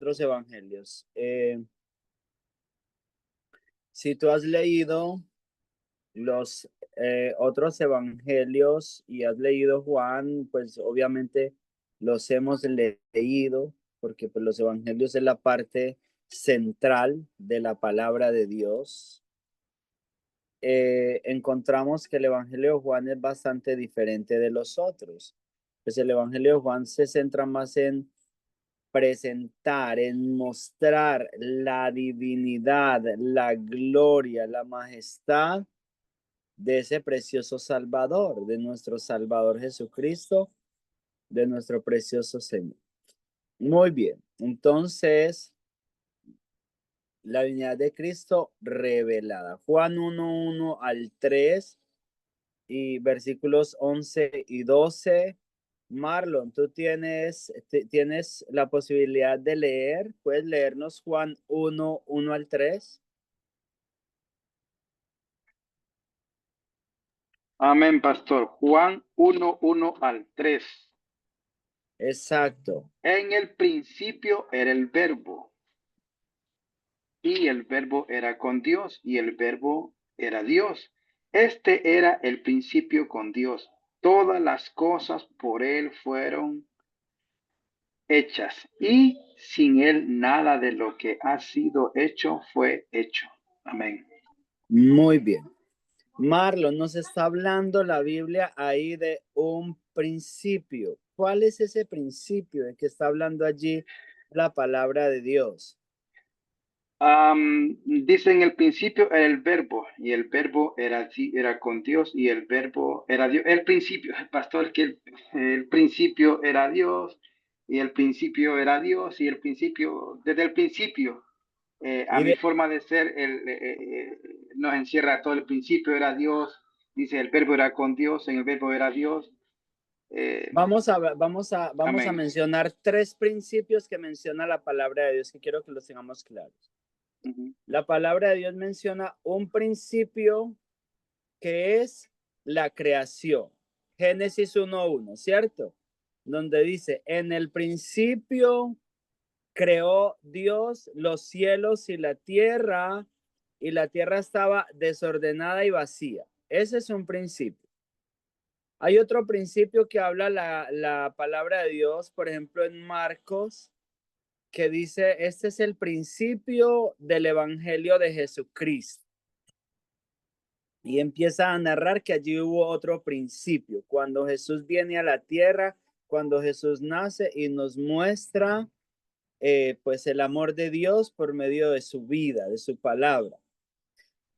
otros evangelios. Si tú has leído los otros evangelios y has leído Juan, pues obviamente los hemos leído, porque pues, los evangelios es la parte central de la palabra de Dios. Encontramos que el evangelio de Juan es bastante diferente de los otros. Pues el evangelio de Juan se centra más en presentar, en mostrar la divinidad, la gloria, la majestad de ese precioso Salvador, de nuestro Salvador Jesucristo, de nuestro precioso Señor. Muy bien, entonces, la divinidad de Cristo revelada. Juan 1:1 al 3 y versículos 11 y 12. Marlon, tú tienes la posibilidad de leer. ¿Puedes leernos Juan 1:1 al 3? Amén, pastor. Juan 1:1 al 3. Exacto. En el principio era el verbo, y el verbo era con Dios, y el verbo era Dios. Este era el principio con Dios. Todas las cosas por él fueron hechas, y sin él nada de lo que ha sido hecho fue hecho. Amén. Muy bien. Marlon, nos está hablando la Biblia ahí de un principio. ¿Cuál es ese principio de que está hablando allí la palabra de Dios? Dice en el principio era el verbo, y el verbo era con Dios, y el verbo era Dios. El principio, pastor, que el principio era Dios, y el principio era Dios, y el principio, desde el principio, a Y mi de, forma de ser, nos encierra todo. El principio era Dios, dice el verbo era con Dios, en el verbo era Dios. eh, vamos a Amén. mencionar tres principios que menciona la palabra de Dios que quiero que los tengamos claros. Ujú. La palabra de Dios menciona un principio que es la creación. Génesis 1:1, ¿cierto? Donde dice, en el principio creó Dios los cielos y la tierra estaba desordenada y vacía. Ese es un principio. Hay otro principio que habla la palabra de Dios, por ejemplo, en Marcos, que dice, este es el principio del Evangelio de Jesucristo. Y empieza a narrar que allí hubo otro principio, cuando Jesús viene a la tierra, cuando Jesús nace y nos muestra pues el amor de Dios por medio de su vida, de su palabra.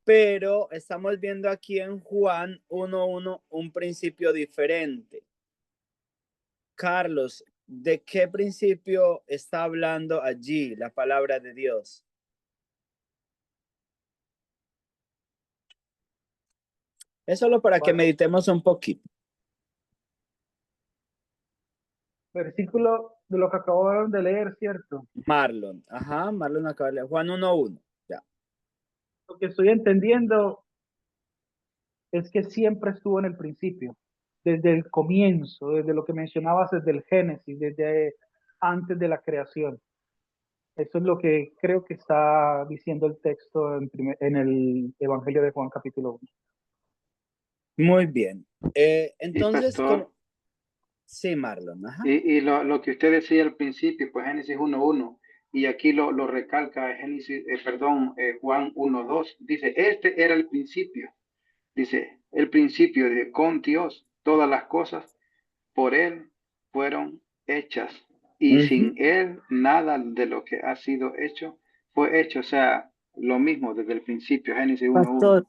Pero estamos viendo aquí en Juan 1:1 un principio diferente. Carlos, ¿de qué principio está hablando allí la palabra de Dios? Es solo para que meditemos un poquito. Versículo de lo que acabaron de leer, ¿cierto? Marlon, Marlon acaba de leer. Juan 1:1. Ya. Lo que estoy entendiendo es que siempre estuvo en el principio, desde el comienzo, desde lo que mencionabas, desde el Génesis, desde antes de la creación. Eso es lo que creo que está diciendo el texto en el Evangelio de Juan capítulo 1. Muy bien. Y Entonces, pastor, sí, Marlon, y lo que usted decía al principio, pues Génesis 1:1, y aquí lo recalca Juan 1:2, dice, este era el principio, dice, el principio de con Dios, todas las cosas por él fueron hechas, y sin Ujú. él nada de lo que ha sido hecho fue hecho. O sea, lo mismo desde el principio, Génesis 1:1. Pastor,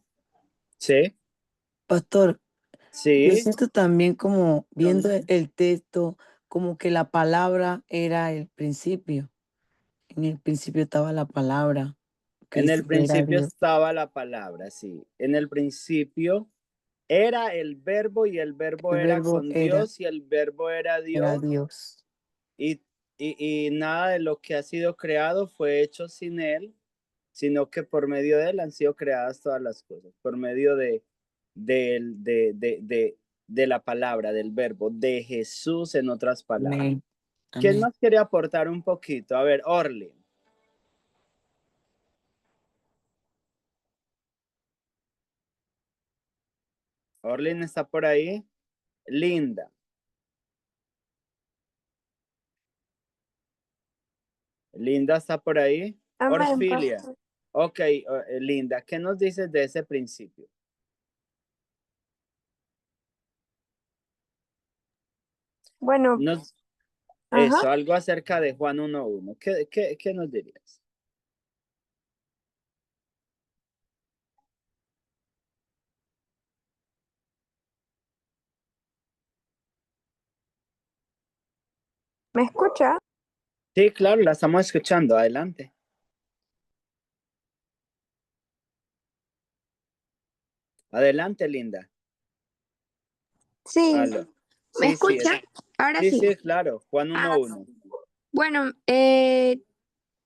Sí, pastor, yo sí. siento también como viendo el texto, como que la palabra era el principio. En el principio estaba la palabra, que En dice el que era principio Dios. estaba la palabra, sí. En el principio era el verbo y el verbo El era verbo con Dios y el verbo era era Dios. Dios. Y, y nada de lo que ha sido creado fue hecho sin él, sino que por medio de él han sido creadas todas las cosas, por medio de, de, de, de, de la palabra, del verbo, de Jesús en otras palabras. Amén. ¿Quién Amén. más quiere aportar un poquito? A ver, Orly. Orlin está por ahí. Linda. Linda está por ahí. Amén, Orfilia. pastor. Ok, Linda, ¿qué nos dices de ese principio? Bueno, ajá, Eso, algo acerca de Juan 1:1. ¿Qué nos dirías? ¿me escucha? Sí, claro, la estamos escuchando. Adelante. Adelante, Linda. Sí, Aló. ¿me Sí, sí, escucha? Ahora sí, sí. sí, claro. Juan 1:1. Bueno,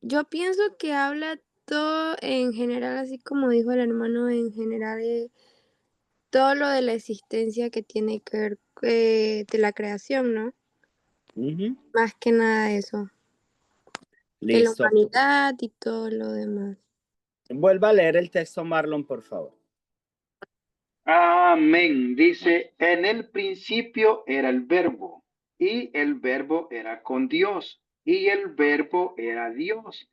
yo pienso que habla todo en general, así como dijo el hermano, en general, todo lo de la existencia que tiene que ver de la creación, ¿no? Ujú. Más que nada eso, de la Listo. humanidad y todo lo demás. Vuelva a leer el texto, Marlon, por favor. Amén. Dice, en el principio era el verbo, y el verbo era con Dios, y el verbo era Dios.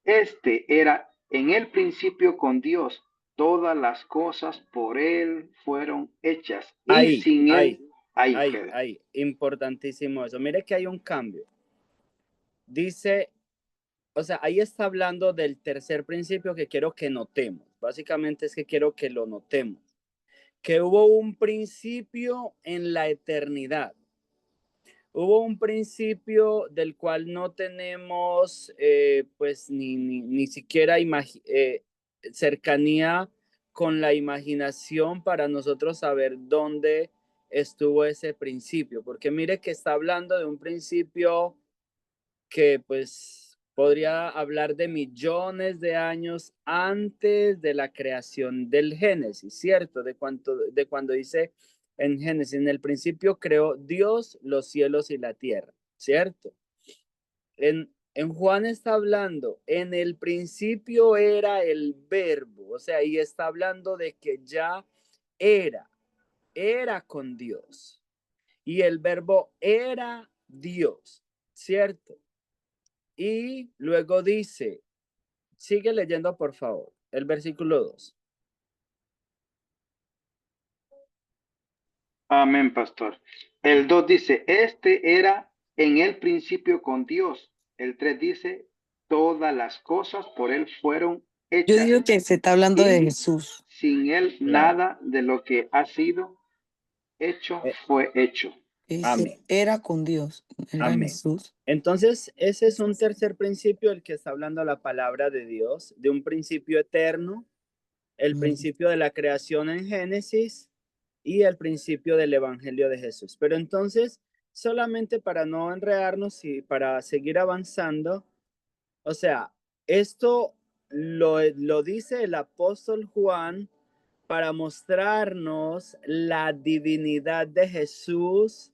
Este era en el principio con Dios. Todas las cosas por él fueron hechas, y Ahí, sin él, ahí ahí, queda. ahí. Importantísimo eso. Mire que hay un cambio. Dice, o sea, ahí está hablando del tercer principio que quiero que notemos. Básicamente es que quiero que lo notemos. Que hubo un principio en la eternidad. Hubo un principio del cual no tenemos pues ni siquiera cercanía con la imaginación para nosotros saber dónde estuvo ese principio, porque mire que está hablando de un principio que pues podría hablar de millones de años antes de la creación del Génesis, ¿cierto? De cuando dice en Génesis, en el principio creó Dios los cielos y la tierra, ¿cierto? En Juan está hablando, en el principio era el verbo, o sea, ahí está hablando de que ya era con Dios y el verbo era Dios, ¿cierto? Y luego dice, sigue leyendo por favor, el versículo 2. Amén, pastor. El 2 dice, este era en el principio con Dios. El 3 dice, todas las cosas por él fueron Yo hechas, digo que se está hablando de y Jesús. sin él Claro. nada de lo que ha sido hecho Eh, fue hecho. Dice, Amén. era con Dios, era Amén. Jesús. Entonces, ese es un tercer principio el que está hablando la palabra de Dios, de un principio eterno, el principio de la creación en Génesis y el principio del Evangelio de Jesús. Pero entonces, solamente para no enredarnos y para seguir avanzando, o sea, esto lo dice el apóstol Juan para mostrarnos la divinidad de Jesús,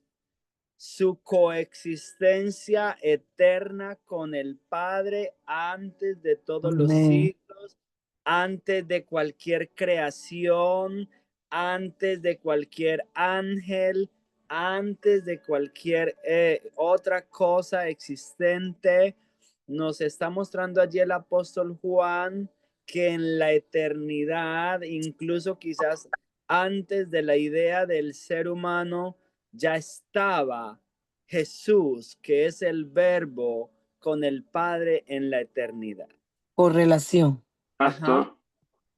su coexistencia eterna con el Padre antes de todos los Amén. siglos, antes de cualquier creación, antes de cualquier ángel, antes de cualquier otra cosa existente. Nos está mostrando allí el apóstol Juan que en la eternidad, incluso quizás antes de la idea del ser humano, ya estaba Jesús, que es el verbo, con el Padre en la eternidad. Correlación. Ajá, Pastor,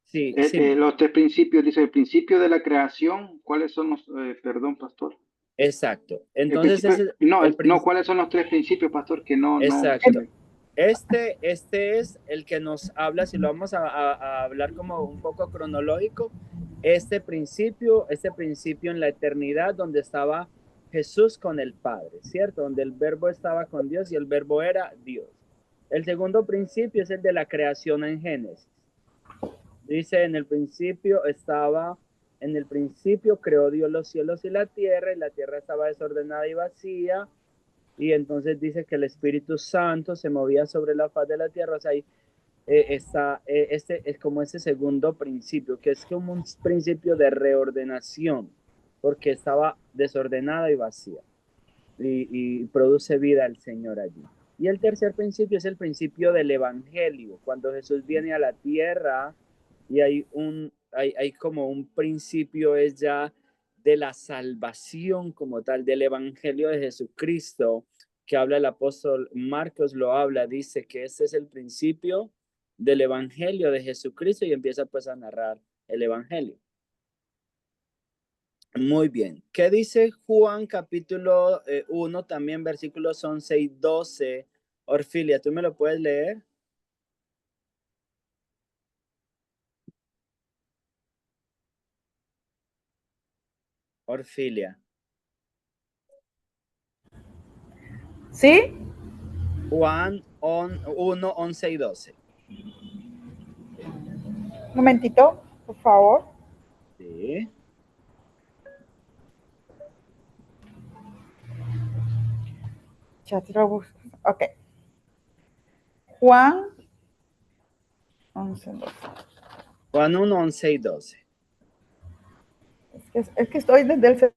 sí, sí, los tres principios, dice el principio de la creación. ¿Cuáles son los, perdón, pastor? exacto. El Entonces principio, ese es no, el no, principio. ¿cuáles son los tres principios, pastor? Que no se Exacto. me... Este es el que nos habla, si lo vamos a hablar como un poco cronológico, este principio en la eternidad donde estaba Jesús con el Padre, ¿cierto? Donde el verbo estaba con Dios y el verbo era Dios. El segundo principio es el de la creación en Génesis. Dice, en el principio creó Dios los cielos y la tierra estaba desordenada y vacía, y entonces dice que el Espíritu Santo se movía sobre la faz de la tierra. O sea, ahí este es como ese segundo principio, que es como un principio de reordenación, porque estaba desordenada y vacía, y produce vida al Señor allí. Y el tercer principio es el principio del Evangelio, cuando Jesús viene a la tierra y hay como un principio es ya de la salvación como tal, del Evangelio de Jesucristo, que habla el apóstol Marcos, lo habla, dice que ese es el principio del Evangelio de Jesucristo y empieza pues a narrar el Evangelio. Muy bien. ¿Qué dice Juan capítulo 1, también versículos 11 y 12? Orfilia, ¿tú me lo puedes leer? Orfilia. ¿Sí? Juan 1, 11 y 12. Un momentito, por favor. Sí. Ya te lo busco. Ok. Juan 11, 12. Juan 1, 11 y 12. Es que estoy desde el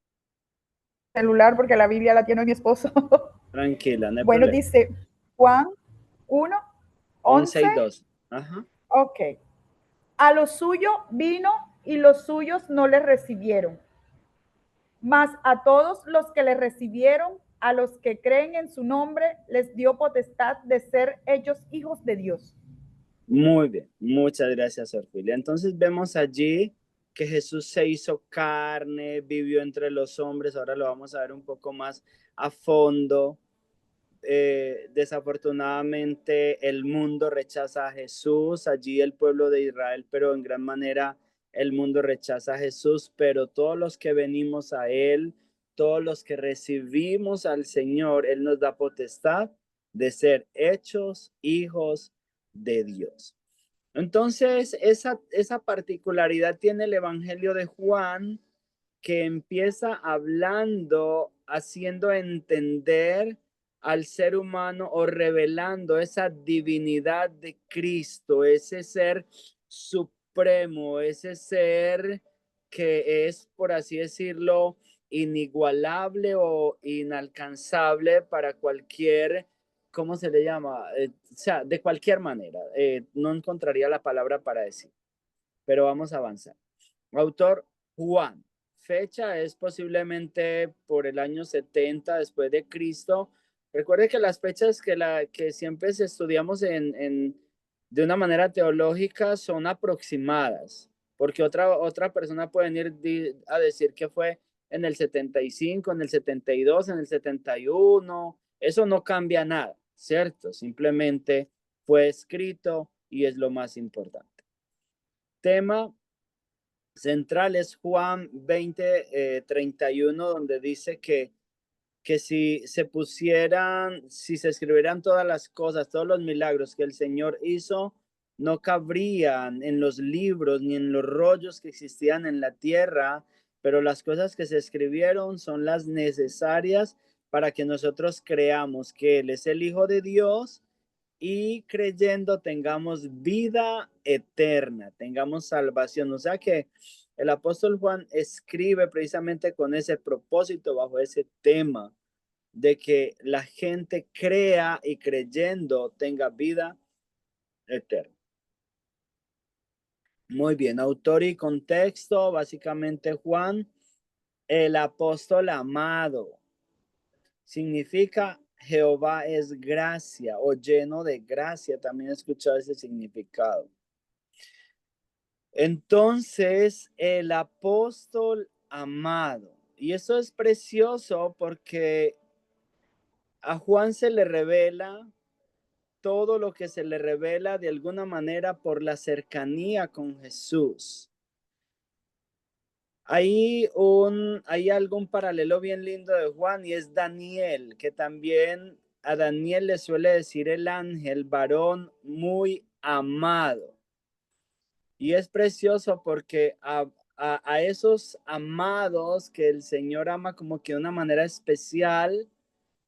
celular porque la Biblia la tiene mi esposo. Tranquila, no hay Bueno, problema. dice Juan 1, 11 11. y 12. Ajá. Ok. A lo suyo vino y los suyos no le recibieron. Mas a todos los que le recibieron, a los que creen en su nombre, les dio potestad de ser ellos hijos de Dios. Muy bien, muchas gracias, Orfilia. Entonces vemos allí que Jesús se hizo carne, vivió entre los hombres. Ahora lo vamos a ver un poco más a fondo. Desafortunadamente el mundo rechaza a Jesús, allí el pueblo de Israel, pero en gran manera el mundo rechaza a Jesús, pero todos los que venimos a Él, todos los que recibimos al Señor, Él nos da potestad de ser hechos hijos de Dios. Entonces, esa particularidad tiene el Evangelio de Juan, que empieza hablando, haciendo entender al ser humano o revelando esa divinidad de Cristo, ese ser supremo, ese ser que es, por así decirlo, inigualable o inalcanzable para cualquier, ¿cómo se le llama? O sea, de cualquier manera, no encontraría la palabra para decir, pero vamos a avanzar. Autor Juan. Fecha es posiblemente por el año 70 después de Cristo. Recuerde que las fechas que siempre estudiamos de una manera teológica son aproximadas, porque otra persona puede venir a decir que fue en el 75, en el 72, en el 71. Eso no cambia nada, ¿cierto? Simplemente fue escrito y es lo más importante. Tema central es Juan 20, 31, donde dice que si si se escribieran todas las cosas, todos los milagros que el Señor hizo, no cabrían en los libros ni en los rollos que existían en la tierra, pero las cosas que se escribieron son las necesarias para que nosotros creamos que Él es el Hijo de Dios y creyendo tengamos vida eterna, tengamos salvación. O sea que el apóstol Juan escribe precisamente con ese propósito, bajo ese tema de que la gente crea y creyendo tenga vida eterna. Muy bien, autor y contexto, básicamente Juan, el apóstol amado, significa Jehová es gracia o lleno de gracia, también he escuchado ese significado. Entonces, el apóstol amado, y eso es precioso porque a Juan se le revela todo lo que se le revela de alguna manera por la cercanía con Jesús. Hay algún paralelo bien lindo de Juan y es Daniel, que también a Daniel le suele decir el ángel, varón muy amado. Y es precioso porque a esos amados que el Señor ama como que de una manera especial,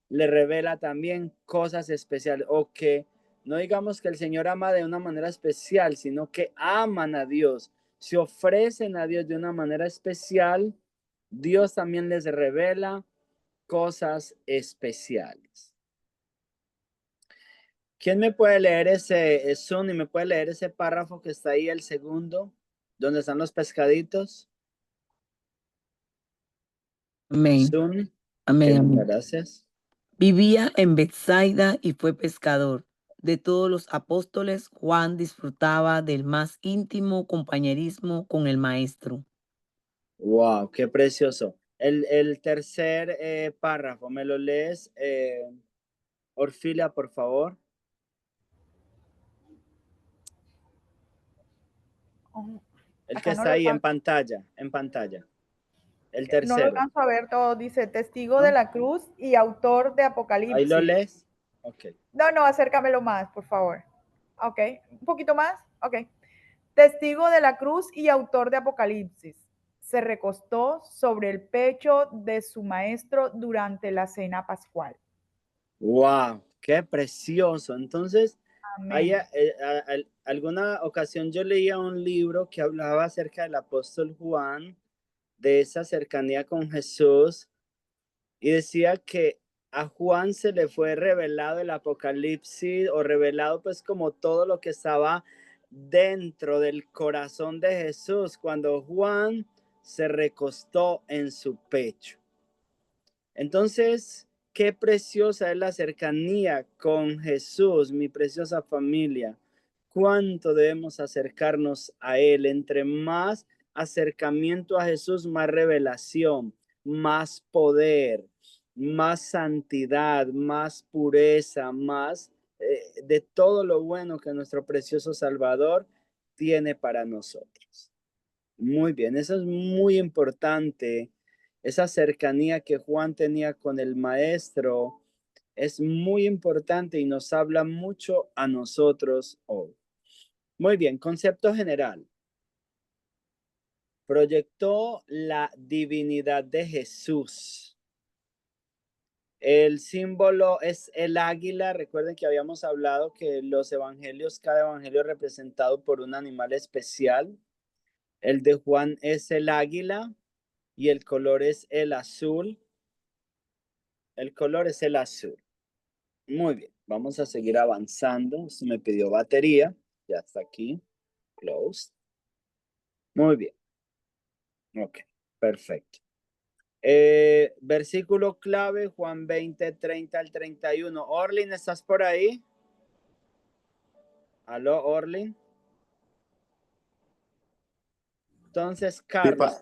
le revela también cosas especiales, o que no digamos que el Señor ama de una manera especial, sino que aman a Dios, se ofrecen a Dios de una manera especial. Dios también les revela cosas especiales. ¿Quién me puede leer ese y me puede leer ese párrafo que está ahí, el segundo, donde están los pescaditos? Amén. Sun, Amén. Amén. gracias. Vivía en Bethsaida y fue pescador. De todos los apóstoles, Juan disfrutaba del más íntimo compañerismo con el maestro. Wow, qué precioso. El tercer párrafo, ¿me lo lees, Orfilia, por favor? El que Acá no está lo ahí en alcanzo, pantalla, en pantalla. El no lo tercero. alcanzo a ver todo. Dice, testigo ¿No? de la cruz y autor de ¿Ahí Apocalipsis. lo lees? Ok. No, acércamelo más, por favor. Ok, un poquito más. Ok. Testigo de la cruz y autor de Apocalipsis. Se recostó sobre el pecho de su maestro durante la cena pascual. Wow, qué precioso. Entonces, Amén. alguna ocasión yo leía un libro que hablaba acerca del apóstol Juan, de esa cercanía con Jesús, y decía que a Juan se le fue revelado el Apocalipsis, o revelado pues como todo lo que estaba dentro del corazón de Jesús cuando Juan se recostó en su pecho. Entonces, qué preciosa es la cercanía con Jesús, mi preciosa familia. Cuánto debemos acercarnos a Él. Entre más acercamiento a Jesús, más revelación, más poder, más santidad, más pureza, más de todo lo bueno que nuestro precioso Salvador tiene para nosotros. Muy bien, eso es muy importante. Esa cercanía que Juan tenía con el maestro es muy importante y nos habla mucho a nosotros hoy. Muy bien, concepto general. Proyectó la divinidad de Jesús. El símbolo es el águila. Recuerden que habíamos hablado que los evangelios, cada evangelio representado por un animal especial. El de Juan es el águila y el color es el azul. El color es el azul. Muy bien, vamos a seguir avanzando. Se me pidió batería. Ya está aquí. Close. Muy bien. Ok, perfecto. Versículo clave, Juan 20, 30 al 31. Orlin, ¿estás por ahí? ¿Aló, Orlin? Entonces, Carlos,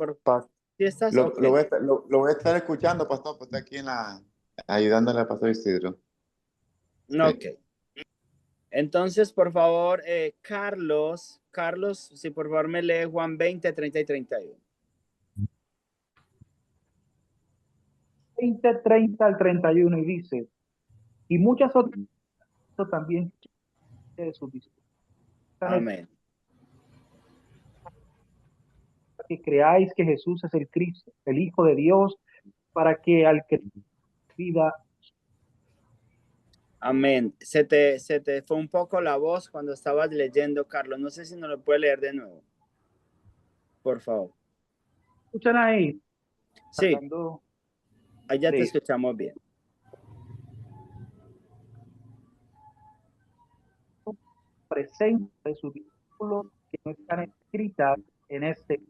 ¿sí estás? Lo, Ok. lo voy a estar escuchando, pastor, pues está aquí ayudándole al pastor Isidro. Ok. Sí. Entonces, por favor, Carlos, si por favor me lee Juan 20, 30 y 31. 20, 30 al 31 y dice, y muchas otras también de sus discípulos. Amén. Que creáis que Jesús es el Cristo, el Hijo de Dios, para que al que vida. Amén. Se te fue un poco la voz cuando estabas leyendo, Carlos. No sé si nos lo puede leer de nuevo. Por favor. ¿Escuchan ahí? Sí, Tratando allá te de escuchamos bien. presencia de sus discípulos que no están escritas en este.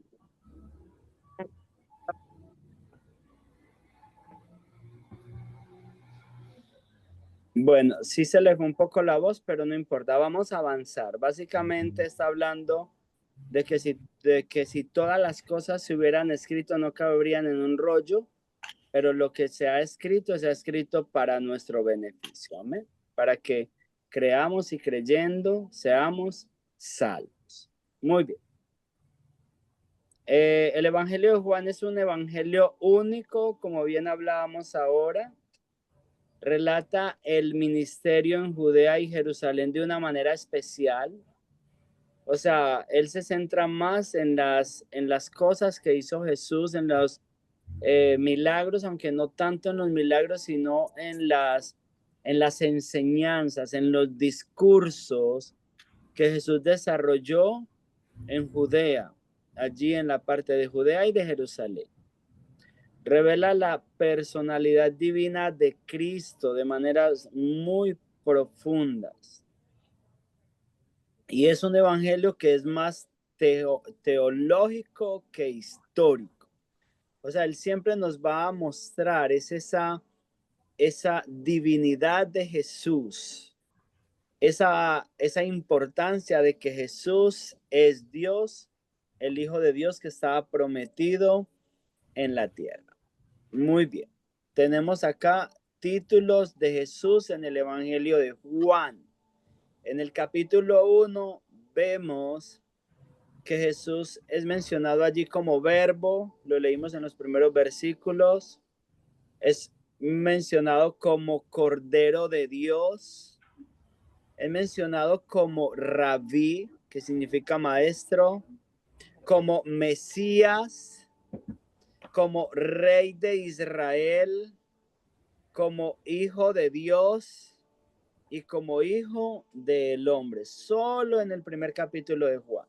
Bueno, sí se le fue un poco la voz, pero no importa. Vamos a avanzar. Básicamente está hablando de que si todas las cosas se hubieran escrito no cabrían en un rollo, pero lo que se ha escrito para nuestro beneficio. Amén. Para que creamos y creyendo seamos salvos. Muy bien. El Evangelio de Juan es un evangelio único, como bien hablábamos ahora. Relata el ministerio en Judea y Jerusalén de una manera especial. O sea, él se centra más en las cosas que hizo Jesús, en los milagros, aunque no tanto en los milagros, sino en las enseñanzas, en los discursos que Jesús desarrolló en Judea, allí en la parte de Judea y de Jerusalén. Revela la personalidad divina de Cristo de maneras muy profundas. Y es un evangelio que es más teológico que histórico. O sea, él siempre nos va a mostrar esa divinidad de Jesús, esa importancia de que Jesús es Dios, el Hijo de Dios que estaba prometido en la tierra. Muy bien. Tenemos acá títulos de Jesús en el Evangelio de Juan. En el capítulo 1 vemos que Jesús es mencionado allí como verbo, lo leímos en los primeros versículos, es mencionado como Cordero de Dios, es mencionado como Rabí, que significa maestro, como Mesías, como Rey de Israel, como Hijo de Dios y como Hijo del Hombre, solo en el primer capítulo de Juan.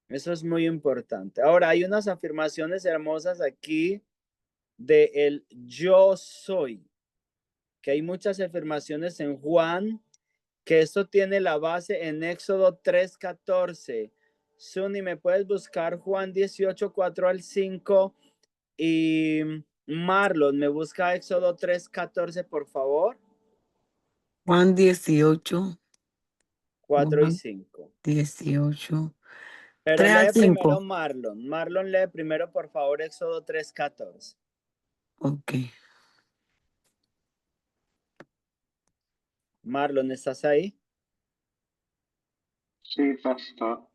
Eso es muy importante. Ahora, hay unas afirmaciones hermosas aquí de el yo soy, que hay muchas afirmaciones en Juan, que esto tiene la base en Éxodo 3:14. Suni, ¿me puedes buscar Juan 18, 4 al 5? Y Marlon, ¿me busca Éxodo 3:14, por favor? Juan 18, 4 y Juan 5. 18, Pero 3 al lee primero 5. Marlon. Marlon, lee primero, por favor, Éxodo 3:14. Ok. Marlon, ¿estás ahí? Sí, pastor.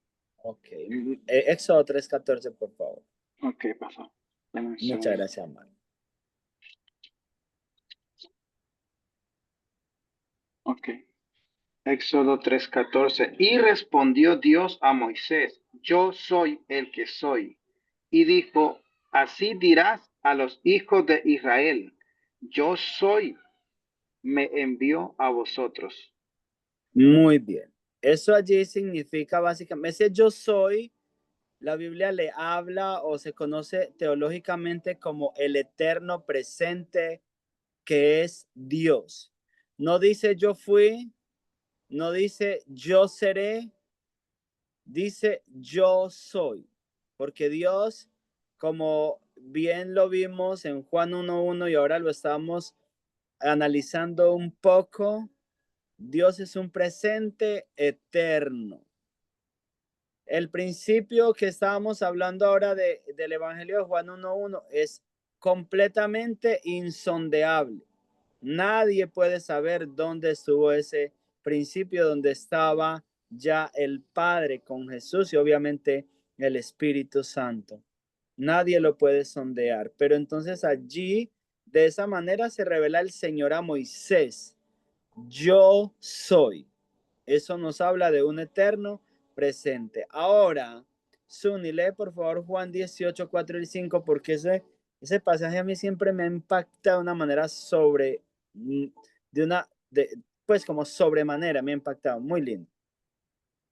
Ok. Éxodo 3:14, por favor. Ok, pastor. Dame un Muchas segundo. gracias, Marlon. Ok. Éxodo 3:14. Y respondió Dios a Moisés, yo soy el que soy. Y dijo, así dirás a los hijos de Israel, yo soy, me envió a vosotros. Muy bien. Eso allí significa básicamente, ese yo soy, la Biblia le habla o se conoce teológicamente como el eterno presente que es Dios. No dice yo fui, no dice yo seré, dice yo soy, porque Dios, como bien lo vimos en Juan 1:1 y ahora lo estamos analizando un poco, Dios es un presente eterno. El principio que estábamos hablando ahora del Evangelio de Juan 1:1 es completamente insondeable. Nadie puede saber dónde estuvo ese principio, donde estaba ya el Padre con Jesús y obviamente el Espíritu Santo. Nadie lo puede sondear. Pero entonces allí, de esa manera, se revela el Señor a Moisés. Yo soy. Eso nos habla de un eterno presente. Ahora, Suni, lee por favor Juan 18, 4 y 5, porque ese pasaje a mí siempre me impacta de una manera pues como sobremanera, me ha impactado. Muy lindo.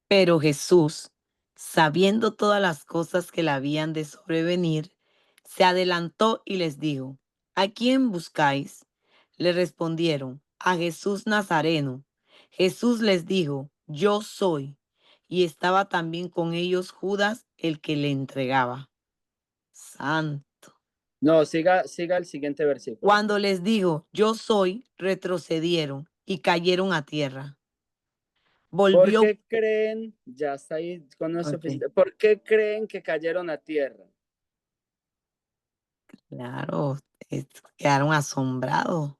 Pero Jesús, sabiendo todas las cosas que le habían de sobrevenir, se adelantó y les dijo, ¿a quién buscáis? Le respondieron, a Jesús Nazareno. Jesús les dijo, yo soy. Y estaba también con ellos Judas, el que le entregaba. Santo. No, siga el siguiente versículo. Cuando les dijo, yo soy, retrocedieron y cayeron a tierra. Volvió. ¿Por qué creen? Ya está ahí con eso. Ok. ¿Por qué creen que cayeron a tierra? Claro, quedaron asombrados.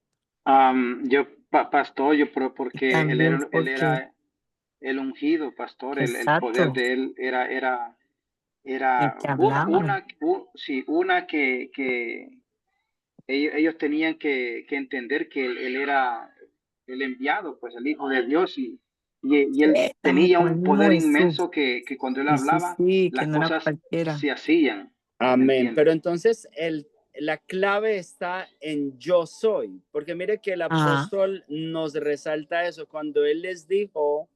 Pastor, Y porque también él porque, era el ungido, pastor, el poder exacto, de él era el que hablaba. una que ellos tenían que entender que él era el enviado, pues el Hijo de Dios, y él Estamos tenía con el un mismo poder Jesús. inmenso que cuando él Sí, sí, hablaba, sí, que las no era cosas cualquiera. se hacían. Amén. Pero entonces la clave está en yo soy, porque mire que el apóstol nos resalta eso cuando él les dijo,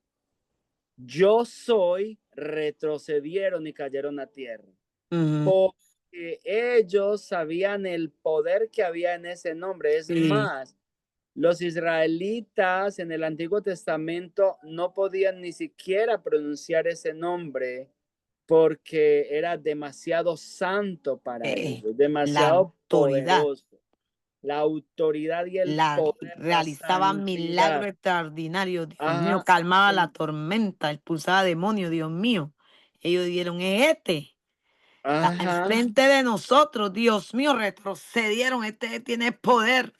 yo soy, retrocedieron y cayeron a tierra. Porque ellos sabían el poder que había en ese nombre. Es más, los israelitas en el Antiguo Testamento no podían ni siquiera pronunciar ese nombre porque era demasiado santo para ellos, demasiado poderoso. La autoridad y el poder, realizaba milagros extraordinarios, Dios mío, calmaba la tormenta, expulsaba demonios, Dios mío. Ellos dijeron, está enfrente de nosotros, Dios mío, retrocedieron, tiene poder.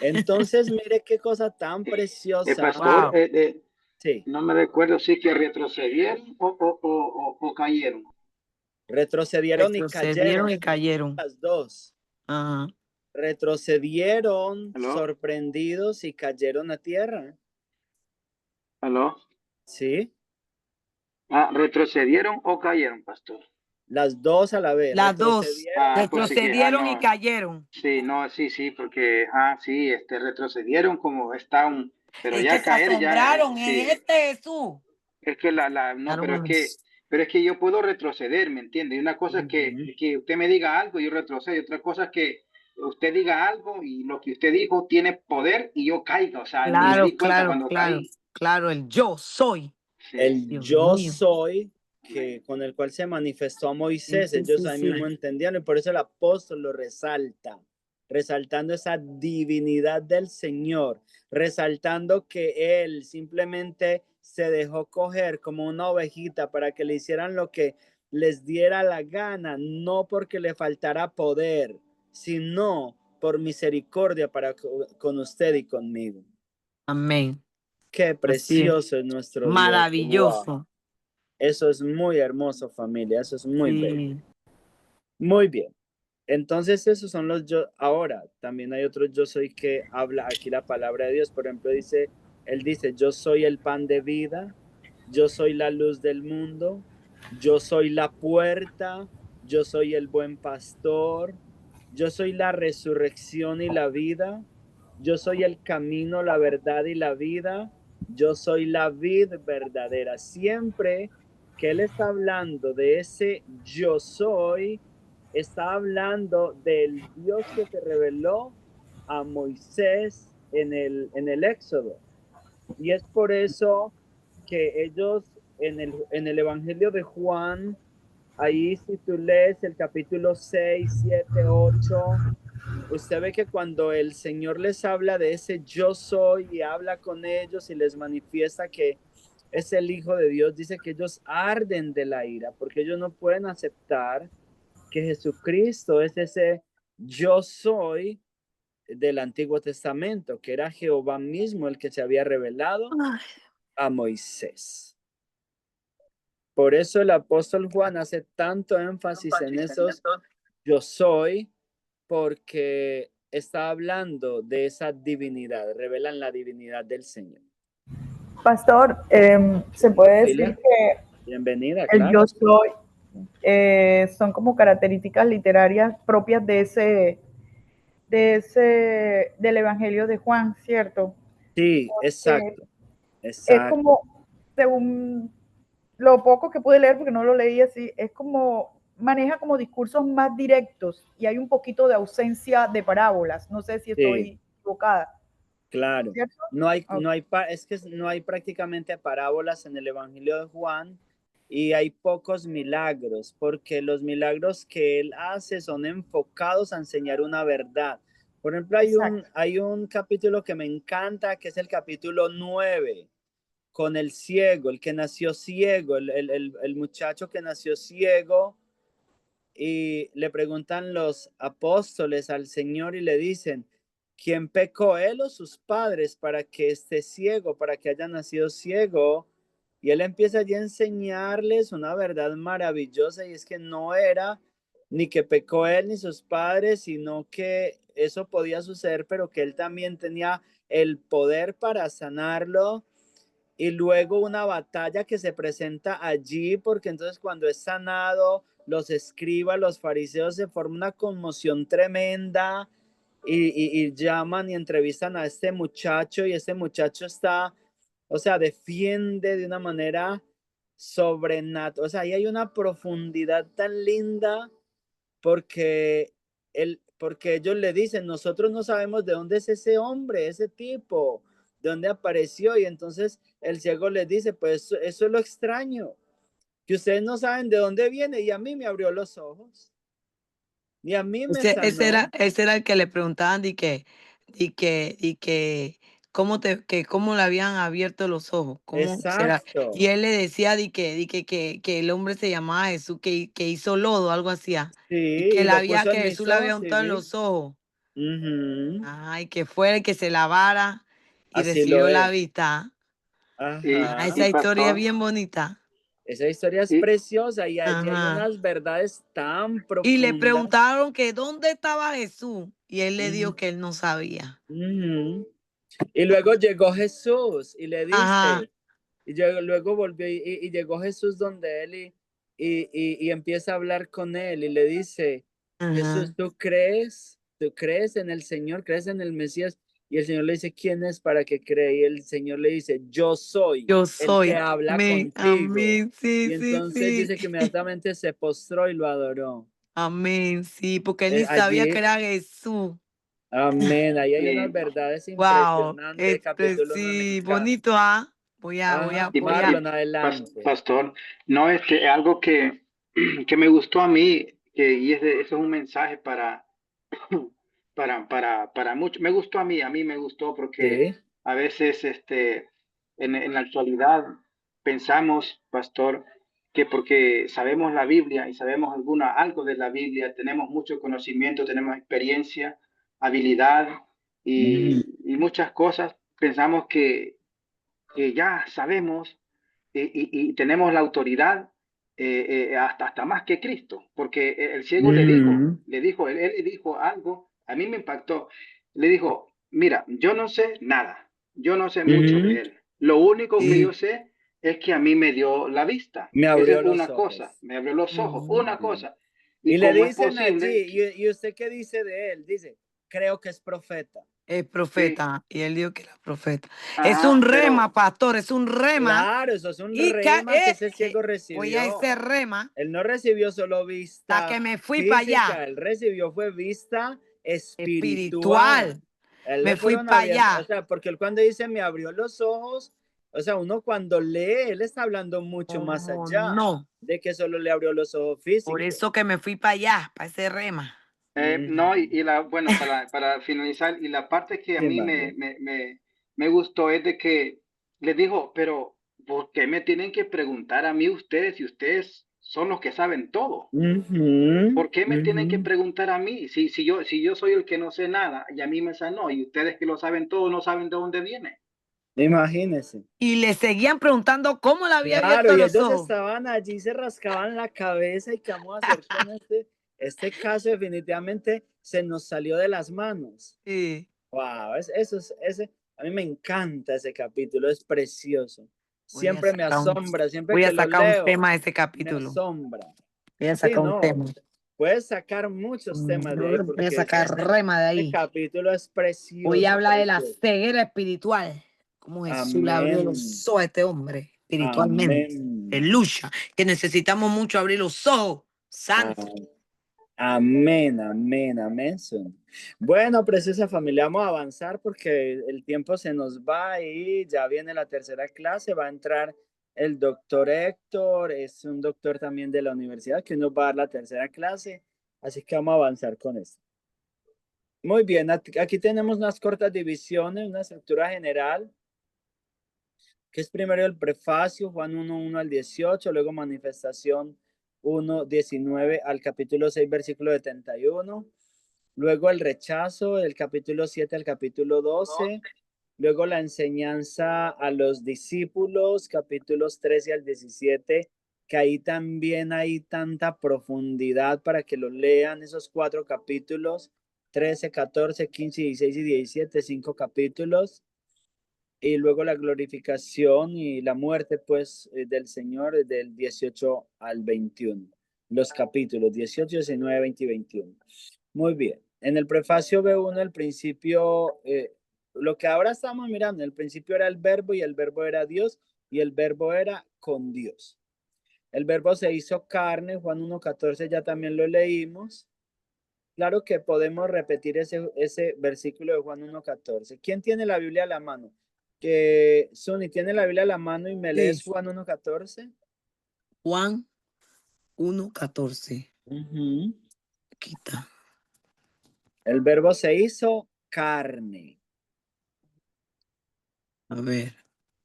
Entonces, mire qué cosa tan preciosa. Pastor, sí. No me recuerdo si es que retrocedieron o cayeron. Retrocedieron y cayeron. Las dos. Ajá. Retrocedieron, ¿Aló? sorprendidos y cayeron a tierra. ¿Aló? Sí. ¿Retrocedieron o cayeron, pastor? Las dos a la vez. Las dos. Retrocedieron no. y cayeron. Sí, no, sí, porque, sí, retrocedieron como estaban, pero es ya que caer se asombraron ya. en Jesús. Es que no, pero es que yo puedo retroceder, ¿me entiende? Y una cosa es que usted me diga algo y yo retrocedo, y otra cosa es que usted diga algo y lo que usted dijo tiene poder y yo caiga, o sea, ni me di cuenta cuando caí. Claro, el yo soy. Sí. El Dios yo mío. soy, que con el cual se manifestó a Moisés, ellos ahí mismo entendían, y por eso el apóstol lo resalta, resaltando esa divinidad del Señor, resaltando que él simplemente se dejó coger como una ovejita para que le hicieran lo que les diera la gana, no porque le faltara poder, sino por misericordia para con usted y conmigo. Amén. Qué precioso es nuestro maravilloso. Dios. Wow. Eso es muy hermoso, familia. Eso es muy bello. Muy bien. Entonces, esos son los yo. Ahora, también hay otros yo soy que habla aquí la palabra de Dios. Por ejemplo, él dice, yo soy el pan de vida, yo soy la luz del mundo, yo soy la puerta, yo soy el buen pastor, yo soy la resurrección y la vida, yo soy el camino, la verdad y la vida, yo soy la vid verdadera. Siempre que él está hablando de ese yo soy, está hablando del Dios que se reveló a Moisés en el Éxodo. Y es por eso que ellos en el Evangelio de Juan, ahí si tú lees el capítulo 6, 7, 8, usted ve que cuando el Señor les habla de ese yo soy y habla con ellos y les manifiesta que es el Hijo de Dios, dice que ellos arden de la ira porque ellos no pueden aceptar que Jesucristo es ese yo soy del Antiguo Testamento, que era Jehová mismo el que se había revelado a Moisés. Por eso el apóstol Juan hace tanto énfasis en esos yo soy, porque está hablando de esa divinidad, revelan la divinidad del Señor. Pastor, se puede decir que bienvenida, el claro. yo soy son como características literarias propias del Evangelio de Juan, ¿cierto? Sí, porque exacto. Es como, según lo poco que pude leer, porque no lo leí así, es como, maneja como discursos más directos y hay un poquito de ausencia de parábolas. No sé si estoy equivocada. Claro. ¿Cierto? Es que no hay prácticamente parábolas en el Evangelio de Juan y hay pocos milagros, porque los milagros que él hace son enfocados a enseñar una verdad. Por ejemplo, hay un capítulo que me encanta, que es el capítulo 9, con el ciego, el que nació ciego, el muchacho que nació ciego, y le preguntan los apóstoles al Señor y le dicen, ¿quién pecó, él o sus padres para que esté ciego, para que haya nacido ciego? Y él empieza allí a enseñarles una verdad maravillosa, y es que no era ni que pecó él ni sus padres, sino que eso podía suceder, pero que él también tenía el poder para sanarlo. Y luego una batalla que se presenta allí, porque entonces cuando es sanado, los escribas, los fariseos, se forma una conmoción tremenda y llaman y entrevistan a este muchacho y este muchacho está, o sea, defiende de una manera sobrenatural. O sea, ahí hay una profundidad tan linda porque porque ellos le dicen, nosotros no sabemos de dónde es ese hombre, ese tipo, de dónde apareció. Y entonces el ciego les dice, pues eso es lo extraño, que ustedes no saben de dónde viene y a mí me abrió los ojos y a mí me sanó. Ese era el que le preguntaban cómo le habían abierto los ojos, cómo será. Exacto. Y él le decía que el hombre se llamaba Jesús, que hizo lodo, algo así, Sí, y y lo puso en que Jesús le mis había ojos, untado en sí. los ojos. Ujú. Ay, que fuera el que se lavara y Así lo recibió la es. vista. Ajá. Esa historia es pastor, bien bonita. Esa historia es y, preciosa y allí hay Ajá. unas verdades tan Y le profundas. preguntaron que dónde estaba Jesús y él le dijo Ujú, que él no sabía. ujú. Y luego llegó Jesús y le Ajá, dice, luego volvió y llegó Jesús donde él y empieza a hablar con él y le dice, Jesús, ajá. ¿tú crees? ¿Tú crees en el Señor? ¿Crees en el Mesías? Y el Señor le dice, ¿quién es para que cree? Y el Señor le dice, yo soy Yo el que soy. habla Amén, contigo. amén. Sí, Y sí, entonces sí. dice que inmediatamente se postró y lo adoró. Amén, sí, porque él ni sabía que Allí, era Jesús. amén, ahí hay unas y, verdades Wow, impresionantes. Capítulo 1 me sí, encanta. bonito, ¿ah? Ajá, y, Voy a. Marlon, adelante. pastor, no, algo que, que me gustó a mí, eso es un mensaje para muchos. Me gustó a mí me gustó porque Sí. a veces en la actualidad pensamos, pastor, que porque sabemos la Biblia y sabemos algo de la Biblia, tenemos mucho conocimiento, tenemos experiencia, habilidad Ujú. y muchas cosas, pensamos que ya sabemos y tenemos la autoridad hasta más que Cristo, porque el ciego Ujú. él le dijo algo, a mí me impactó, le dijo, mira, yo no sé nada, yo no sé mucho Ujú. de él, lo único que yo Sí. sé es que a mí me dio la vista, Me esa es abrió los una cosa, ojos. me abrió los ojos, Ujú. una Ujú. cosa, y Y le cómo es dicen allí, posible, ¿y usted qué dice de él? Dice, creo que es profeta. Es sí, profeta, y él dijo que era profeta. Es un ajá, rema, pero pastor, es un rema. Claro, eso es un Y rema que ese ciego voy a ese recibió. rema, Él no recibió solo hasta vista que me fui para física, allá, él recibió fue vista espiritual. espiritual. Él Me le fui fueron para abiertos, o allá. sea, porque él cuando dice me abrió los ojos, o sea, uno cuando lee, él está hablando mucho más ¿Cómo allá no? de que solo le abrió los ojos Por físicos. eso que me fui para allá, para ese rema. No, Ujú. bueno, para finalizar, y la parte que a Sí, mí Mario. me gustó es de que les dijo, pero ¿por qué me tienen que preguntar a mí ustedes si ustedes son los que saben todo? Ujú, ¿Por qué me tienen que ujú. preguntar a mí si yo soy el que no sé nada y a mí me sanó y ustedes que lo saben todo no saben de dónde viene? Imagínese. Y le seguían preguntando cómo le había Claro, abierto y los ellos ojos. estaban allí, se rascaban la cabeza y qué vamos a hacer con este caso definitivamente se nos salió de las manos. Sí. Wow, a mí me encanta ese capítulo, es precioso. Voy a Siempre me sacar un, asombra, siempre voy a que lo sacar un leo, tema de ese me capítulo. asombra. Voy a Sí, sacar un no, tema. puedes sacar muchos temas de ahí Voy a porque sacar rema de ese ahí. capítulo es Voy a precioso, hablar de la precioso. ceguera espiritual. Cómo Jesús le abrió Amén, los ojos a este hombre espiritualmente. amén. Aleluya. Que necesitamos mucho abrir los ojos. Santo. Amén, amén, amén. Bueno, preciosa familia, vamos a avanzar porque el tiempo se nos va y ya viene la tercera clase. Va a entrar el doctor Héctor, es un doctor también de la universidad que nos va a dar la tercera clase. Así que vamos a avanzar con esto. Muy bien, aquí tenemos unas cortas divisiones, una estructura general, que es primero el prefacio, Juan 1:1 al 18, luego manifestación 1:19 al capítulo 6, versículo 71. Luego el rechazo del capítulo 7 al capítulo 12. Luego la enseñanza a los discípulos, capítulos 13 al 17, que ahí también hay tanta profundidad para que lo lean esos 4 capítulos, 13, 14, 15, 16 y 17, 5 capítulos. Y luego la glorificación y la muerte, pues, del Señor del 18 al 21. los capítulos 18, 19, 20 y 21. Muy bien. En el prefacio B1, el principio, lo que ahora estamos mirando, el principio era el verbo y el verbo era Dios y el verbo era con Dios. El verbo se hizo carne, Juan 1:14 ya también lo leímos. Claro que podemos repetir ese versículo de Juan 1:14. ¿Quién tiene la Biblia a la mano? Que Suni tiene la Biblia a la mano y me lees Sí. Juan 1:14. Juan 1:14. Ujú. Quita. El verbo se hizo carne. A ver.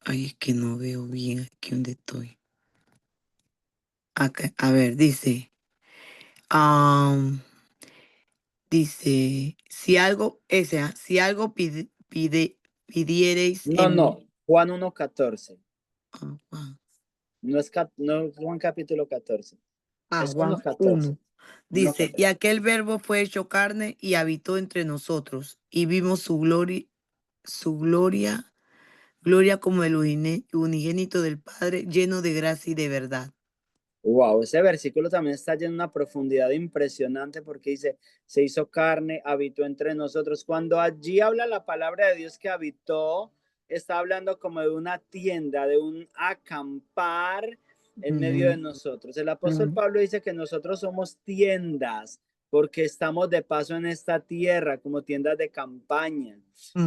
Ay, es que no veo bien aquí donde estoy. Acá, a ver, dice. Dice, si algo pidiereis No, en no, mí. Juan 1:14. Juan. No es Juan capítulo 14. Es Juan 1:14. 1. Dice, y 1:14. aquel verbo fue hecho carne y habitó entre nosotros, y vimos su gloria como el unigénito del Padre, lleno de gracia y de verdad. Wow, ese versículo también está lleno de una profundidad impresionante porque dice, se hizo carne, habitó entre nosotros. Cuando allí habla la palabra de Dios que habitó, está hablando como de una tienda, de un acampar en medio de nosotros. El apóstol Pablo dice que nosotros somos tiendas porque estamos de paso en esta tierra como tiendas de campaña.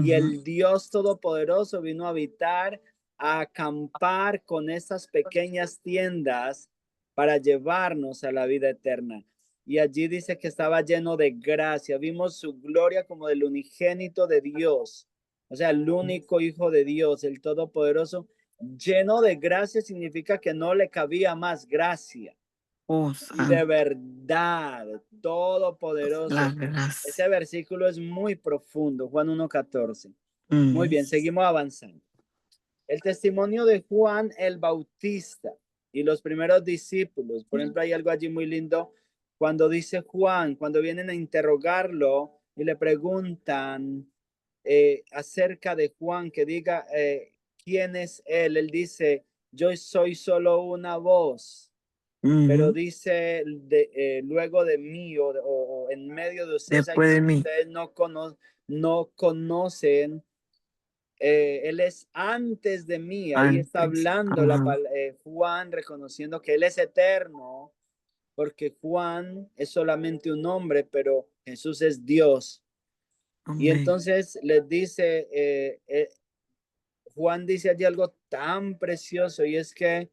Y el Dios Todopoderoso vino a habitar, a acampar con estas pequeñas tiendas para llevarnos a la vida eterna. Y allí dice que estaba lleno de gracia. Vimos su gloria como del unigénito de Dios. O sea, el único hijo de Dios, el Todopoderoso. Lleno de gracia significa que no le cabía más gracia. Y de verdad, todopoderoso. Ese versículo es muy profundo, Juan 1:14. Muy bien, seguimos avanzando. El testimonio de Juan el Bautista y los primeros discípulos. Por ejemplo, hay algo allí muy lindo cuando dice Juan, cuando vienen a interrogarlo y le preguntan acerca de Juan, que diga quién es él. Él dice, yo soy solo una voz, pero dice luego de mí o en medio de ustedes, hay Después de quien mí. ustedes no conocen. Él es antes de mí, ahí está Antes. hablando Juan, reconociendo que él es eterno, porque Juan es solamente un hombre, pero Jesús es Dios. Y Amén. entonces les dice, Juan dice allí algo tan precioso, y es que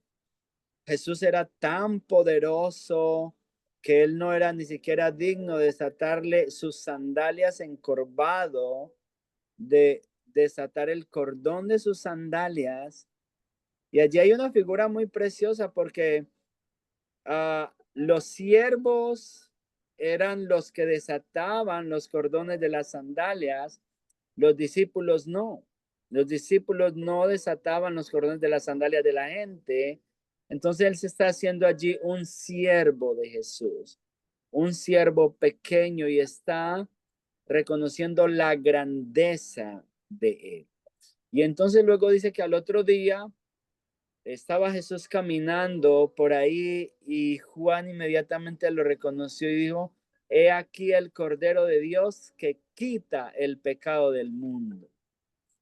Jesús era tan poderoso que él no era ni siquiera digno de desatarle sus sandalias encorvado, de desatar el cordón de sus sandalias. Y allí hay una figura muy preciosa porque los siervos eran los que desataban los cordones de las sandalias, los discípulos no. Los discípulos no desataban los cordones de las sandalias de la gente. Entonces él se está haciendo allí un siervo de Jesús, un siervo pequeño, y está reconociendo la grandeza de él. Y entonces luego dice que al otro día estaba Jesús caminando por ahí y Juan inmediatamente lo reconoció y dijo, he aquí el Cordero de Dios que quita el pecado del mundo.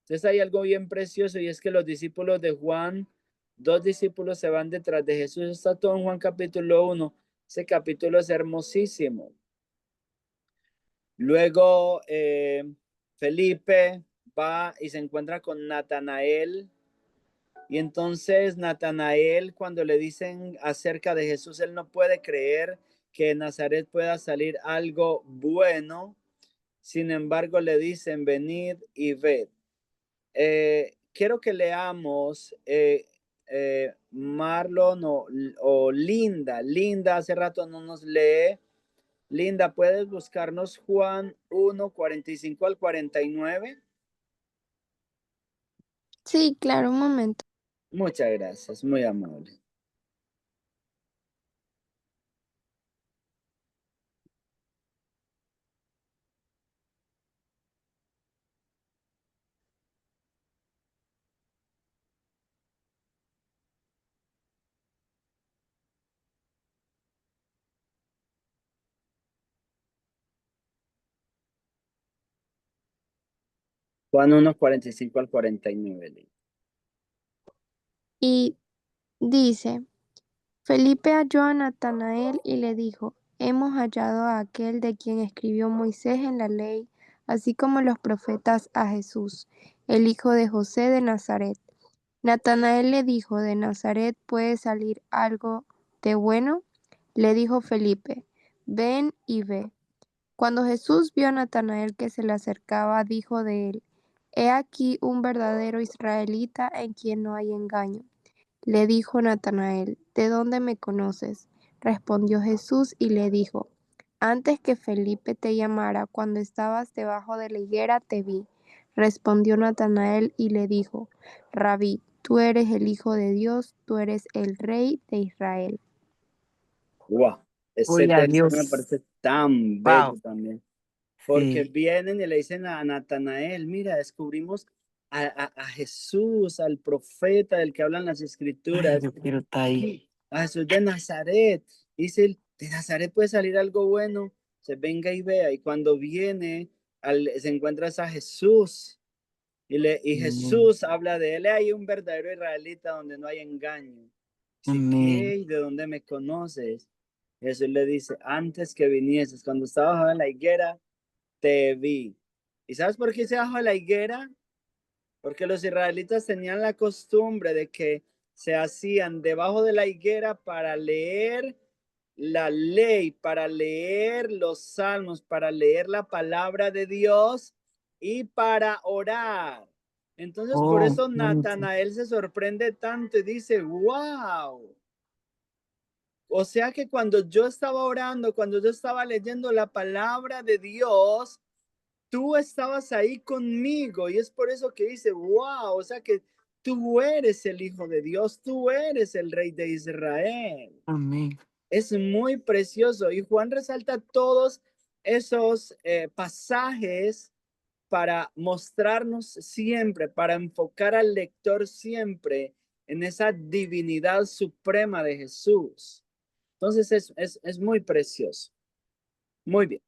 Entonces hay algo bien precioso, y es que los discípulos de Juan, dos discípulos se van detrás de Jesús. Está todo en Juan capítulo 1. Ese capítulo es hermosísimo. Luego Felipe va y se encuentra con Natanael. Y entonces Natanael, cuando le dicen acerca de Jesús, él no puede creer que en Nazaret pueda salir algo bueno. Sin embargo, le dicen, venid y ved. Quiero que leamos Marlon o Linda. Linda hace rato no nos lee. Linda, ¿puedes buscarnos Juan 1:45 al 49? Sí, claro, un momento. Muchas gracias, muy amable. Juan 1, 45 al 49. Y dice, Felipe halló a Natanael y le dijo, hemos hallado a aquel de quien escribió Moisés en la ley, así como los profetas, a Jesús, el hijo de José de Nazaret. Natanael le dijo, ¿de Nazaret puede salir algo de bueno? Le dijo Felipe, ven y ve. Cuando Jesús vio a Natanael que se le acercaba, dijo de él, he aquí un verdadero israelita en quien no hay engaño. Le dijo Natanael, ¿de dónde me conoces? Respondió Jesús y le dijo, antes que Felipe te llamara, cuando estabas debajo de la higuera, te vi. Respondió Natanael y le dijo, Rabí, tú eres el Hijo de Dios, tú eres el Rey de Israel. Wow, ese Gloria a texto me Dios. parece tan Wow. bello también. Porque Sí. vienen y le dicen a Natanael, mira, descubrimos a Jesús, al profeta del que hablan las Ay, escrituras, yo quiero estar ahí. a Jesús de Nazaret. Dice, de Nazaret puede salir algo bueno, se venga y vea. Y cuando viene, se encuentra a Jesús. Y Jesús habla de él, hay un verdadero israelita donde no hay engaño. Dice, Amén. ¿qué? ¿De dónde me conoces? Jesús le dice, antes que vinieses, cuando estaba bajo la higuera, te vi. ¿Y sabes por qué se bajó la higuera? Porque los israelitas tenían la costumbre de que se hacían debajo de la higuera para leer la ley, para leer los salmos, para leer la palabra de Dios y para orar. Entonces, por Oh, eso buenísimo. Natanael se sorprende tanto y dice, wow. O sea que cuando yo estaba orando, cuando yo estaba leyendo la palabra de Dios, tú estabas ahí conmigo y es por eso que dice, wow, o sea que tú eres el Hijo de Dios, tú eres el Rey de Israel. Amén. Es muy precioso y Juan resalta todos esos pasajes para mostrarnos siempre, para enfocar al lector siempre en esa divinidad suprema de Jesús. Entonces es muy precioso. Muy bien.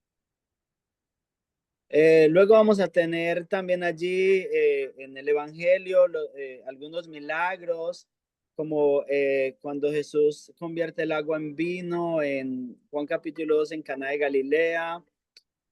Luego vamos a tener también allí en el Evangelio algunos milagros, como cuando Jesús convierte el agua en vino en Juan capítulo 2 en Caná de Galilea,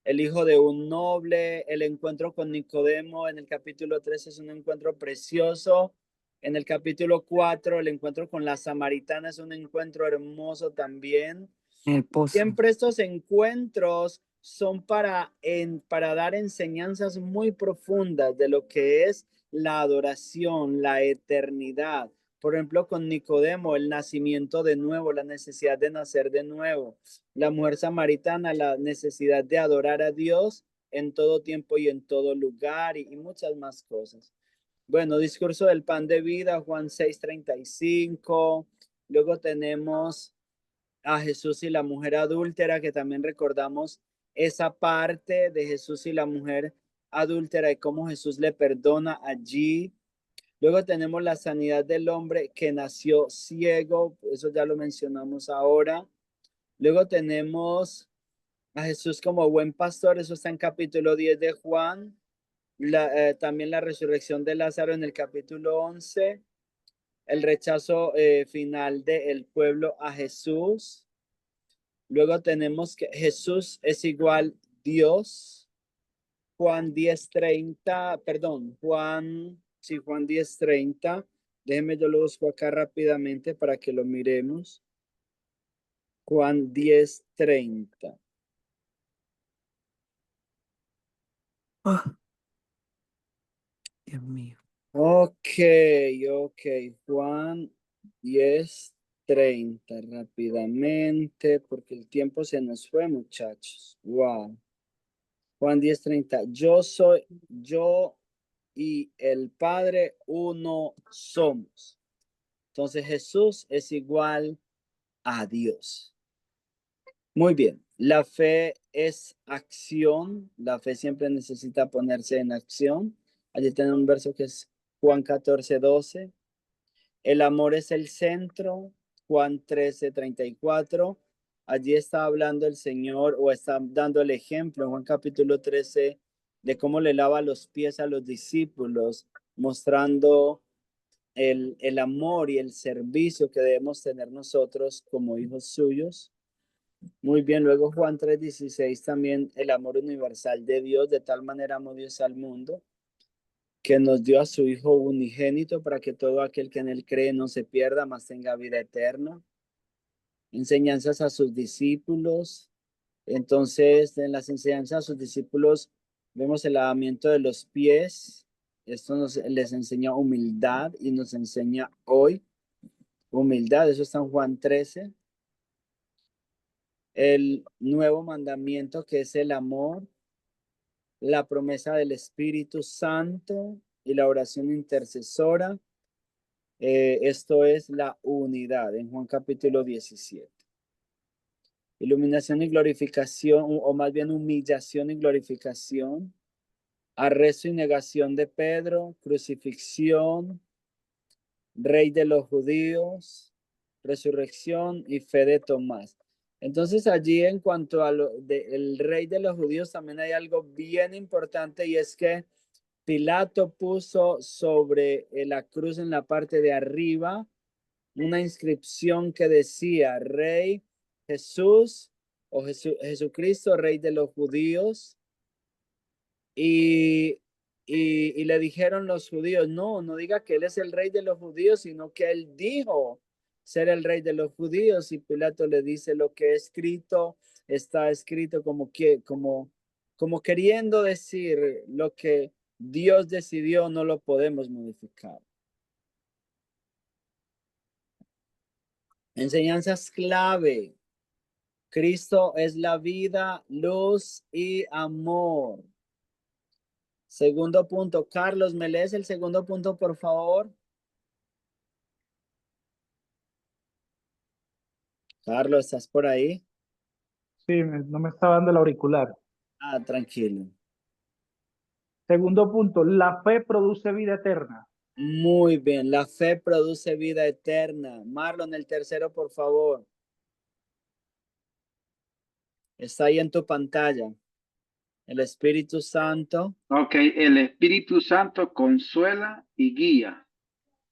el hijo de un noble, el encuentro con Nicodemo en el capítulo 3 es un encuentro precioso. En el capítulo 4, el encuentro con la samaritana es un encuentro hermoso también. En el pozo. Siempre estos encuentros son para dar enseñanzas muy profundas de lo que es la adoración, la eternidad. Por ejemplo, con Nicodemo, el nacimiento de nuevo, la necesidad de nacer de nuevo. La mujer samaritana, la necesidad de adorar a Dios en todo tiempo y en todo lugar y muchas más cosas. Bueno, discurso del pan de vida, Juan 6:35. Luego tenemos a Jesús y la mujer adúltera, que también recordamos esa parte de Jesús y la mujer adúltera y cómo Jesús le perdona allí. Luego tenemos la sanidad del hombre que nació ciego, eso ya lo mencionamos ahora. Luego tenemos a Jesús como buen pastor, eso está en capítulo 10 de Juan. También la resurrección de Lázaro en el capítulo 11. El rechazo final del pueblo a Jesús. Luego tenemos que Jesús es igual Dios. Juan 10:30, perdón, Juan 10:30. Déjenme yo lo busco acá rápidamente para que lo miremos. Juan 10:30. Oh, Dios mío. Ok. Juan 10:30 rápidamente porque el tiempo se nos fue, muchachos. Wow. Juan 10:30. Yo y el Padre uno somos. Entonces Jesús es igual a Dios. Muy bien. La fe es acción. La fe siempre necesita ponerse en acción. Allí tenemos un verso que es Juan 14:12. El amor es el centro. Juan 13:34. Allí está hablando el Señor o está dando el ejemplo en Juan capítulo 13 de cómo le lava los pies a los discípulos, mostrando el amor y el servicio que debemos tener nosotros como hijos suyos. Muy bien, luego Juan 3:16 también el amor universal de Dios, de tal manera amó Dios al mundo, que nos dio a su Hijo unigénito para que todo aquel que en él cree no se pierda, mas tenga vida eterna. Enseñanzas a sus discípulos. Entonces, en las enseñanzas a sus discípulos vemos el lavamiento de los pies. Esto les enseña humildad y nos enseña hoy humildad. Eso está en Juan 13. El nuevo mandamiento, que es el amor, la promesa del Espíritu Santo y la oración intercesora. Esto es la unidad en Juan capítulo 17. Iluminación y glorificación, o más bien humillación y glorificación. Arresto y negación de Pedro, crucifixión, rey de los judíos, resurrección y fe de Tomás. Entonces allí en cuanto a el rey de los judíos también hay algo bien importante, y es que Pilato puso sobre la cruz en la parte de arriba una inscripción que decía Rey Jesús o Jesucristo, Rey de los judíos. Y le dijeron los judíos, no diga que él es el rey de los judíos, sino que él dijo ser el rey de los judíos. Y Pilato le dice, lo que escrito está escrito, como queriendo decir, lo que Dios decidió no lo podemos modificar. Enseñanzas clave. Cristo es la vida, luz y amor. Segundo punto. Carlos, ¿me lees el segundo punto, por favor? Carlos, ¿estás por ahí? Sí, no me está dando el auricular. Ah, tranquilo. Segundo punto, la fe produce vida eterna. Muy bien, la fe produce vida eterna. Marlon, el tercero, por favor. Está ahí en tu pantalla. El Espíritu Santo. Ok, el Espíritu Santo consuela y guía.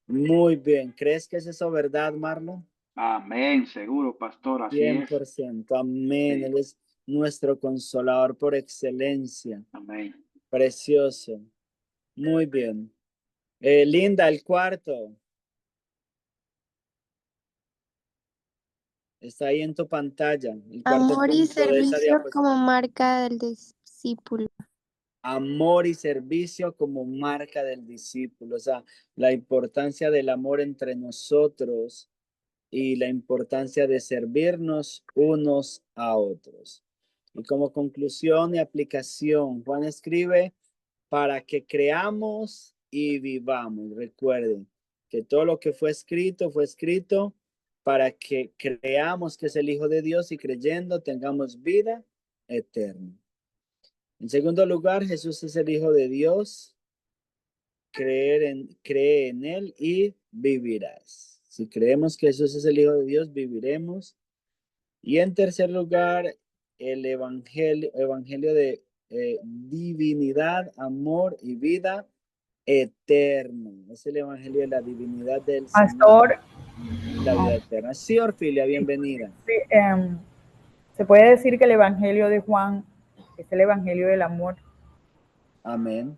Muy bien. ¿Crees que es eso verdad, Marlon? Amén, seguro, pastor, así es. 100%. Amén. Sí. Él es nuestro consolador por excelencia. Amén. Precioso. Muy bien. Linda, el cuarto. Está ahí en tu pantalla. El cuarto Amor y punto de esa servicio diapositiva. como marca del discípulo. Amor y servicio como marca del discípulo. O sea, la importancia del amor entre nosotros y la importancia de servirnos unos a otros. Y como conclusión y aplicación, Juan escribe, para que creamos y vivamos. Recuerden que todo lo que fue escrito para que creamos que es el Hijo de Dios y creyendo tengamos vida eterna. En segundo lugar, Jesús es el Hijo de Dios. Cree en él y vivirás. Si creemos que Jesús es el Hijo de Dios, viviremos. Y en tercer lugar, el evangelio de divinidad, amor y vida eterna. Es el evangelio de la divinidad del Pastor, Señor, la vida eterna. Sí, Orfilia, bienvenida. sí, se puede decir que el evangelio de Juan es el evangelio del amor, Amén.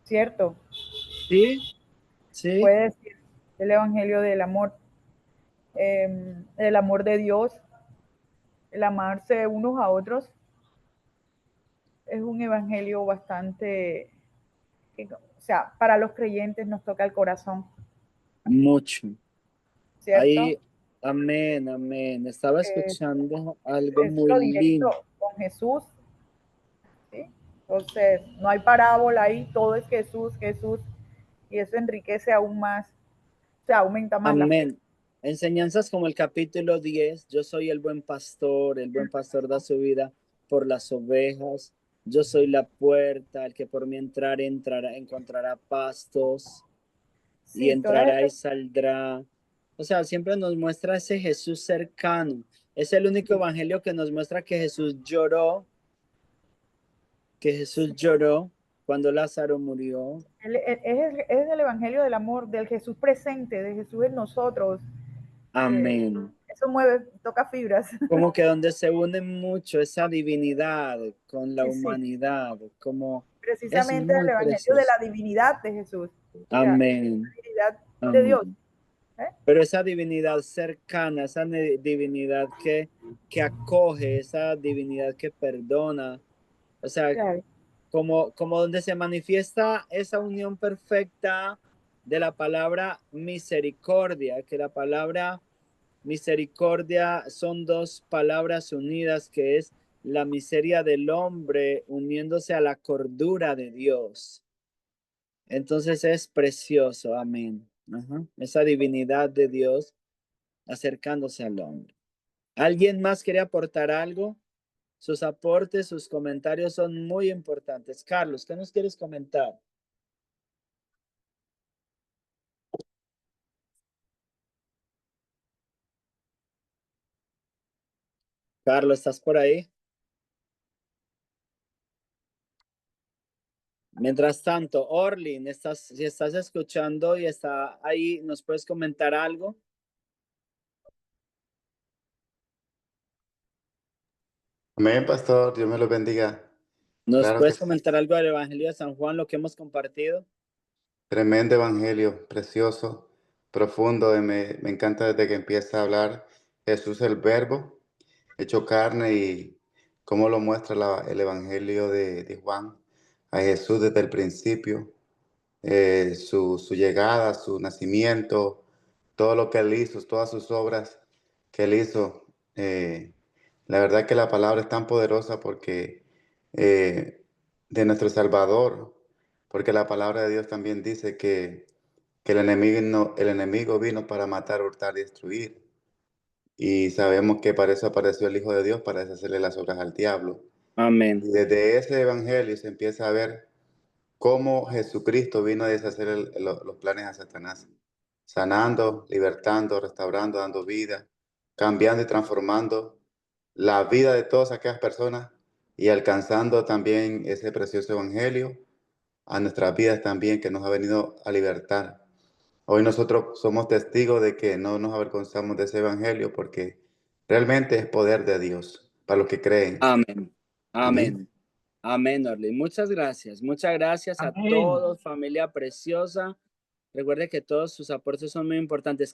¿cierto? Sí, sí. Puede decir el evangelio del amor, el amor de Dios, el amarse unos a otros. Es un evangelio bastante, o sea, para los creyentes nos toca el corazón. Mucho. ¿Cierto? Ahí, amén, amén. Estaba escuchando algo es muy lo directo lindo. con Jesús. ¿Sí? Entonces, no hay parábola ahí, todo es Jesús, Jesús, y eso enriquece aún más, o sea, aumenta más la fe. Amén. Enseñanzas como el capítulo 10, yo soy el buen pastor da su vida por las ovejas, yo soy la puerta, el que por mí encontrará pastos, Sí, y entrará y saldrá. O sea, siempre nos muestra ese Jesús cercano. Es el único evangelio que nos muestra que Jesús lloró que Jesús lloró cuando Lázaro murió. Es el evangelio del amor, del Jesús presente, de Jesús en nosotros. Amén. Eso mueve, toca fibras. Como que donde se une mucho esa divinidad con la Sí, humanidad, como precisamente es el muy evangelio precioso. de la divinidad de Jesús. Amén. La divinidad de Amén. Dios. Pero esa divinidad cercana, esa divinidad que acoge, esa divinidad que perdona, o sea, Claro. como donde se manifiesta esa unión perfecta de la palabra misericordia, que la palabra misericordia son dos palabras unidas, que es la miseria del hombre uniéndose a la cordura de Dios. Entonces es precioso, amén. Ajá. Esa divinidad de Dios acercándose al hombre. ¿Alguien más quiere aportar algo? Sus aportes, sus comentarios son muy importantes. Carlos, ¿qué nos quieres comentar? Carlos, ¿estás por ahí? Mientras tanto, Orlin, si estás escuchando y está ahí, ¿nos puedes comentar algo? Amén, pastor. Dios me lo bendiga. ¿Nos Claro que puedes sí. comentar algo del Evangelio de San Juan, lo que hemos compartido? Tremendo evangelio, precioso, profundo. Me encanta desde que empieza a hablar Jesús el Verbo, hecho carne, y cómo lo muestra el evangelio de Juan a Jesús desde el principio, su llegada, su nacimiento, todo lo que él hizo, todas sus obras que él hizo. La verdad que la palabra es tan poderosa porque de nuestro Salvador, porque la palabra de Dios también dice que el enemigo vino para matar, hurtar y destruir. Y sabemos que para eso apareció el Hijo de Dios, para deshacerle las obras al diablo. Amén. Y desde ese evangelio se empieza a ver cómo Jesucristo vino a deshacer los planes a Satanás, sanando, libertando, restaurando, dando vida, cambiando y transformando la vida de todas aquellas personas y alcanzando también ese precioso evangelio a nuestras vidas también, que nos ha venido a libertar. Hoy nosotros somos testigos de que no nos avergonzamos de ese evangelio, porque realmente es poder de Dios para los que creen. Amén. Amén. Amén. Amén, Orly. Muchas gracias. Muchas gracias a Amén. todos, familia preciosa. Recuerde que todos sus aportes son muy importantes.